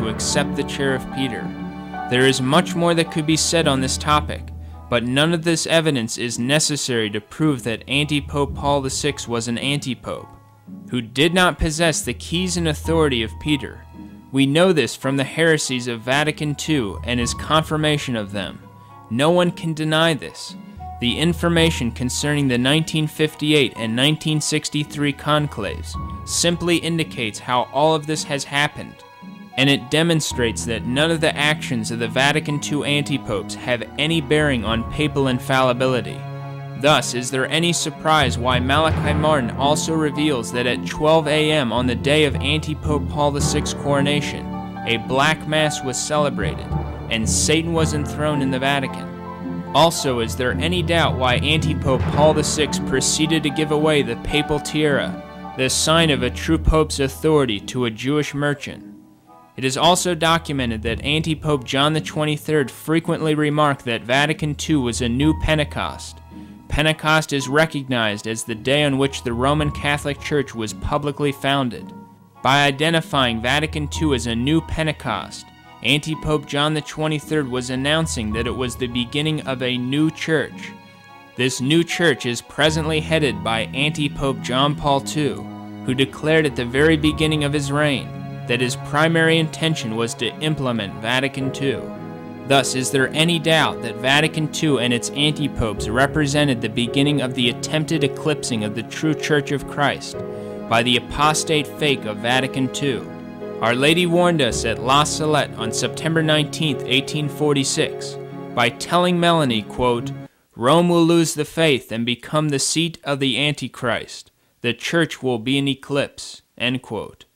to accept the chair of Peter. There is much more that could be said on this topic, but none of this evidence is necessary to prove that Antipope Paul VI was an antipope, who did not possess the keys and authority of Peter. We know this from the heresies of Vatican II and his confirmation of them. No one can deny this. The information concerning the 1958 and 1963 conclaves simply indicates how all of this has happened, and it demonstrates that none of the actions of the Vatican II antipopes have any bearing on papal infallibility. Thus, is there any surprise why Malachi Martin also reveals that at 12 a.m. on the day of Antipope Paul VI's coronation, a black mass was celebrated, and Satan was enthroned in the Vatican? Also, is there any doubt why Antipope Paul VI proceeded to give away the papal tiara, the sign of a true pope's authority, to a Jewish merchant? It is also documented that Antipope John XXIII frequently remarked that Vatican II was a new Pentecost. Pentecost is recognized as the day on which the Roman Catholic Church was publicly founded. By identifying Vatican II as a new Pentecost, Antipope John XXIII was announcing that it was the beginning of a new church. This new church is presently headed by Antipope John Paul II, who declared at the very beginning of his reign that his primary intention was to implement Vatican II. Thus, is there any doubt that Vatican II and its antipopes represented the beginning of the attempted eclipsing of the true Church of Christ by the apostate fake of Vatican II? Our Lady warned us at La Salette on September 19, 1846, by telling Melanie, quote, "Rome will lose the faith and become the seat of the Antichrist. The Church will be in eclipse," end quote.